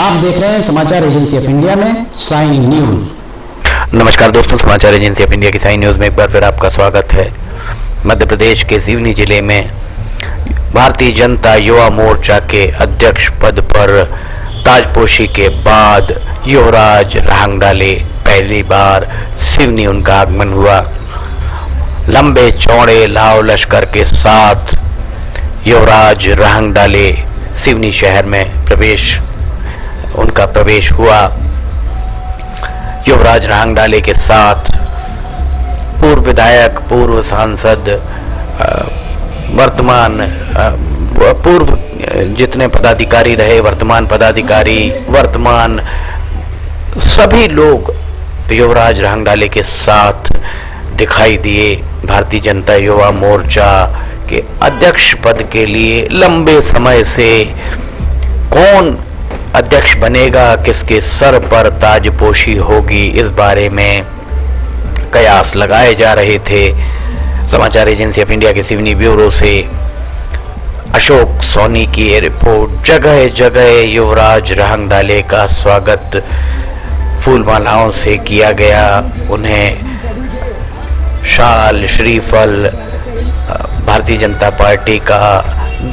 आप देख रहे हैं समाचार एजेंसी ऑफ इंडिया में साइन न्यूज। नमस्कार दोस्तों, समाचार एजेंसी ऑफ इंडिया की साइन न्यूज में एक बार फिर आपका स्वागत है। मध्य प्रदेश के सिवनी जिले में भारतीय जनता युवा मोर्चा के अध्यक्ष पद पर ताजपोशी के बाद युवराज रांगडाले पहली बार सिवनी उनका आगमन हुआ। लंबे चौड़े लाव लश्कर के साथ युवराज रांगडाले सिवनी शहर में उनका प्रवेश हुआ। युवराज रांगडाले के साथ पूर्व विधायक, पूर्व सांसद, पूर्व जितने पदाधिकारी रहे, वर्तमान पदाधिकारी, वर्तमान सभी लोग युवराज रांगडाले के साथ दिखाई दिए। भारतीय जनता युवा मोर्चा के अध्यक्ष पद के लिए लंबे समय से कौन अध्यक्ष बनेगा, किसके सर पर ताजपोशी होगी, इस बारे में कयास लगाए जा रहे थे। समाचार एजेंसी ऑफ इंडिया के सिवनी ब्यूरो से अशोक सोनी की रिपोर्ट। जगह जगह युवराज रांगडाले का स्वागत फूलमालाओं से किया गया। उन्हें शाल, श्रीफल, भारतीय जनता पार्टी का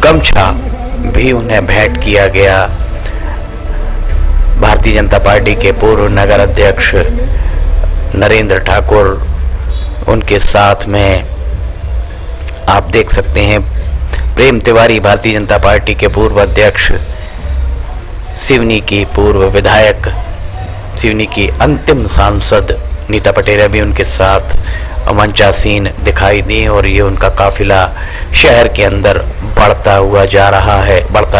गमछा भी उन्हें भेंट किया गया। भारतीय जनता पार्टी के पूर्व नगर अध्यक्ष नरेंद्र ठाकुर उनके साथ में आप देख सकते हैं। प्रेम तिवारी भारतीय जनता पार्टी के पूर्व अध्यक्ष, सिवनी की पूर्व विधायक, सिवनी की अंतिम सांसद नीता पटेरिया भी उनके साथ मंचासीन दिखाई दी और ये उनका काफिला शहर के अंदर बढ़ता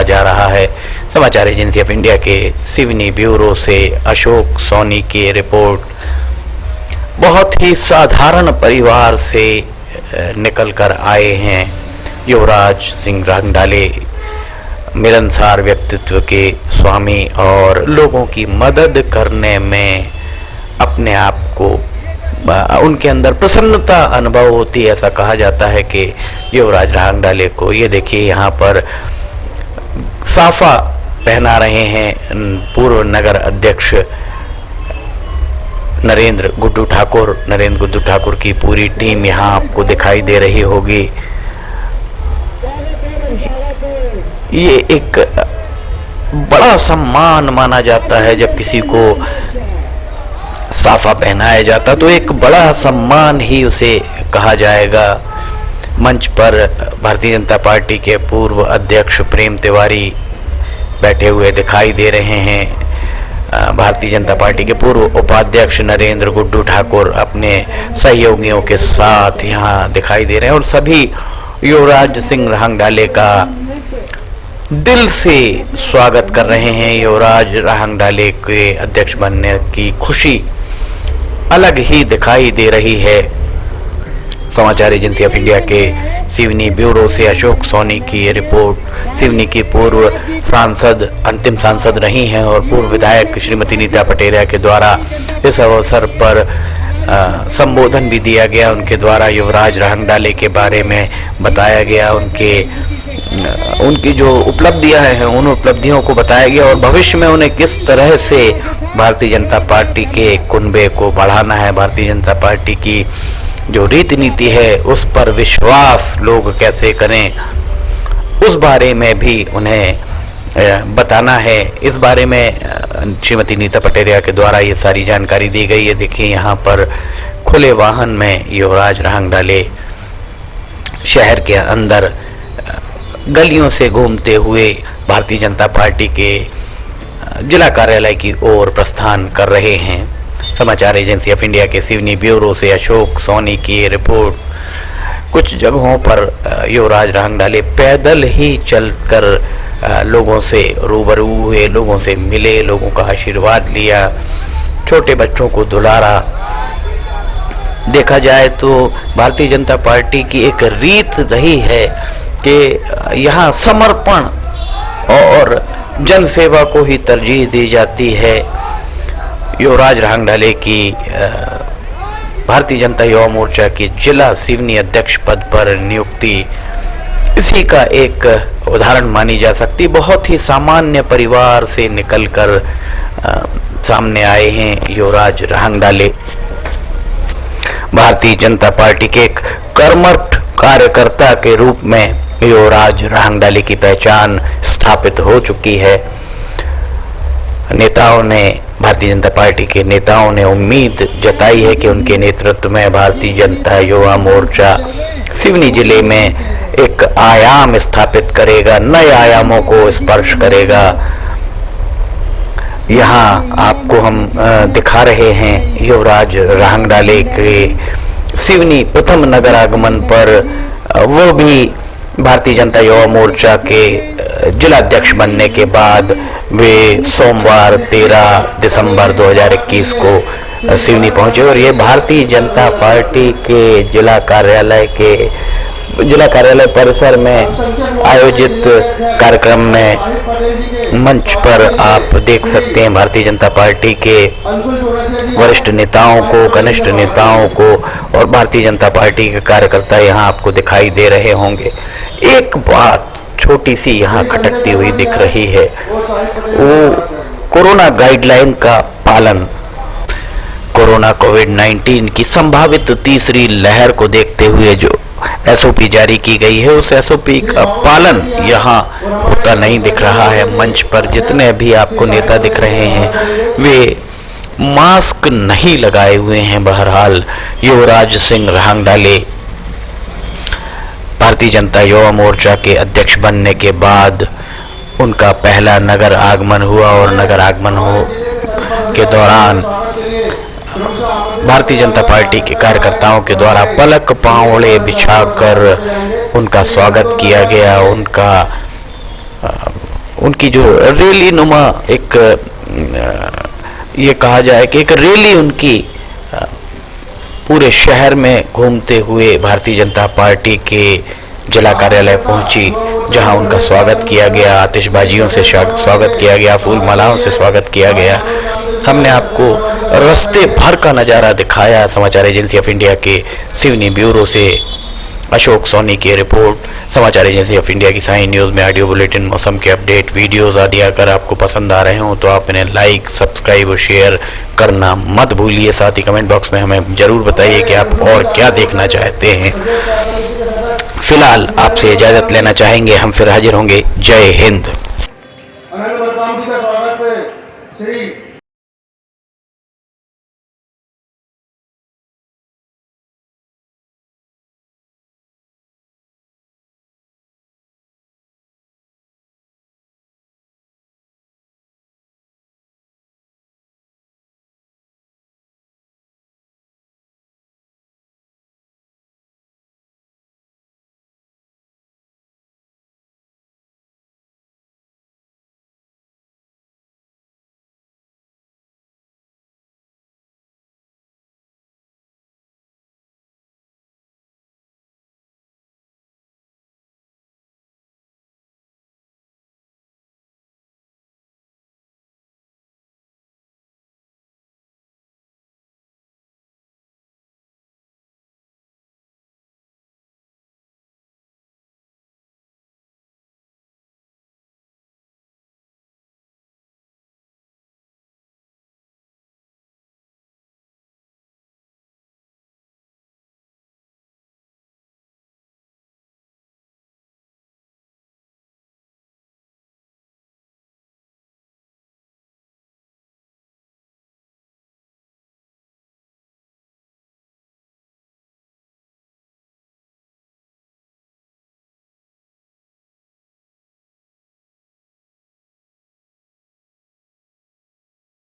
जा रहा है। समाचार एजेंसी ऑफ इंडिया के सिवनी ब्यूरो से अशोक सोनी की रिपोर्ट। बहुत ही साधारण परिवार से निकलकर आए हैं युवराज सिंह रांगडाले, मिलनसार व्यक्तित्व के स्वामी और लोगों की मदद करने में अपने आप को उनके अंदर प्रसन्नता अनुभव होती है। ऐसा कहा जाता है कि युवराज रांगडाले को, ये देखिए यहाँ पर साफा पहना रहे हैं पूर्व नगर अध्यक्ष नरेंद्र गुड्डू ठाकुर की पूरी टीम यहाँ आपको दिखाई दे रही होगी। ये एक बड़ा सम्मान माना जाता है जब किसी को साफा पहनाया जाता, तो एक बड़ा सम्मान ही उसे कहा जाएगा। मंच पर भारतीय जनता पार्टी के पूर्व अध्यक्ष प्रेम तिवारी बैठे हुए दिखाई दे रहे हैं। भारतीय जनता पार्टी के पूर्व उपाध्यक्ष नरेंद्र गुड्डू ठाकुर अपने सहयोगियों के साथ यहाँ दिखाई दे रहे हैं और सभी युवराज सिंह रांगडाले का दिल से स्वागत कर रहे हैं। युवराज रांगडाले के अध्यक्ष बनने की खुशी अलग ही दिखाई दे रही है। समाचार एजेंसी ऑफ इंडिया के सिवनी ब्यूरो से अशोक सोनी की रिपोर्ट। सिवनी की पूर्व सांसद, अंतिम सांसद रही हैं और पूर्व विधायक श्रीमती नीता पटेरिया के द्वारा इस अवसर पर संबोधन भी दिया गया। उनके द्वारा युवराज रांगडाले के बारे में बताया गया, उनकी जो उपलब्धियां हैं उन उपलब्धियों को बताया गया और भविष्य में उन्हें किस तरह से भारतीय जनता पार्टी के कुनबे को बढ़ाना है, भारतीय जनता पार्टी की जो रीति नीति है उस पर विश्वास लोग कैसे करें, उस बारे में भी उन्हें बताना है। इस बारे में श्रीमती नीता पटेरिया के द्वारा ये सारी जानकारी दी गई है। देखिए यहाँ पर खुले वाहन में युवराज रांगडाले शहर के अंदर गलियों से घूमते हुए भारतीय जनता पार्टी के जिला कार्यालय की ओर प्रस्थान कर रहे हैं। समाचार एजेंसी ऑफ इंडिया के सिवनी ब्यूरो से अशोक सोनी की रिपोर्ट। कुछ जगहों पर युवराज रांगडाले पैदल ही चलकर लोगों से रूबरू हुए, लोगों से मिले, लोगों का आशीर्वाद लिया, छोटे बच्चों को दुलारा। देखा जाए तो भारतीय जनता पार्टी की एक रीत रही है कि यहाँ समर्पण और जन सेवा को ही तरजीह दी जाती है। युवराज रांगडाले की भारतीय जनता युवा मोर्चा की जिला सिवनी अध्यक्ष पद पर नियुक्ति इसी का एक उदाहरण मानी जा सकती। बहुत ही सामान्य परिवार से निकलकर सामने आए हैं युवराज रहांगडाले। भारतीय जनता पार्टी के एक कर्मठ कार्यकर्ता के रूप में युवराज रहांगडाले की पहचान स्थापित हो चुकी है। नेताओं ने, भारतीय जनता पार्टी के नेताओं ने उम्मीद जताई है कि उनके नेतृत्व में भारतीय जनता युवा मोर्चा सिवनी जिले में एक आयाम स्थापित करेगा, नए आयामों को स्पर्श करेगा। यहाँ आपको हम दिखा रहे हैं युवराज रहांगडाले के सिवनी प्रथम नगर आगमन पर, वो भी भारतीय जनता युवा मोर्चा के जिलाध्यक्ष बनने के बाद वे सोमवार 13 दिसंबर 2021 को सिवनी पहुंचे और ये भारतीय जनता पार्टी के जिला कार्यालय परिसर में आयोजित कार्यक्रम में मंच पर आप देख सकते हैं भारतीय जनता पार्टी के वरिष्ठ नेताओं को, कनिष्ठ नेताओं को और भारतीय जनता पार्टी के कार्यकर्ता यहाँ आपको दिखाई दे रहे होंगे। एक बात छोटी सी यहाँ खटकती हुई दिख रही है, वो कोरोना गाइडलाइन का पालन। कोरोना कोविड-19 की संभावित तीसरी लहर को देखते हुए जो एसओपी जारी की गई है, उस एसओपी का पालन यहाँ होता नहीं दिख रहा है। मंच पर जितने भी आपको नेता दिख रहे हैं वे मास्क नहीं लगाए हुए हैं। बहरहाल युवराज सिंह रहांगडाले भारतीय जनता युवा मोर्चा के अध्यक्ष बनने के बाद उनका पहला नगर आगमन हुआ और नगर आगमन के दौरान भारतीय जनता पार्टी के कार्यकर्ताओं के द्वारा पलक पांवड़े बिछाकर उनका स्वागत किया गया। उनकी जो रैली नुमा एक, ये कहा जाए कि एक रैली उनकी पूरे शहर में घूमते हुए भारतीय जनता पार्टी के जिला कार्यालय पहुंची, जहां उनका स्वागत किया गया, आतिशबाजियों से स्वागत किया गया, फूल मालाओं से स्वागत किया गया। हमने आपको रास्ते भर का नज़ारा दिखाया। समाचार एजेंसी ऑफ इंडिया के सिवनी ब्यूरो से अशोक सोनी की रिपोर्ट। समाचार एजेंसी ऑफ इंडिया की साइन न्यूज़ में ऑडियो बुलेटिन, मौसम के अपडेट, वीडियोस आदि अगर आपको पसंद आ रहे हों तो आप इन्हें लाइक, सब्सक्राइब और शेयर करना मत भूलिए। साथ ही कमेंट बॉक्स में हमें ज़रूर बताइए कि आप और क्या देखना चाहते हैं। फिलहाल आपसे इजाज़त लेना चाहेंगे, हम फिर हाजिर होंगे। जय हिंद। अनंत बलराम जी का स्वागत श्री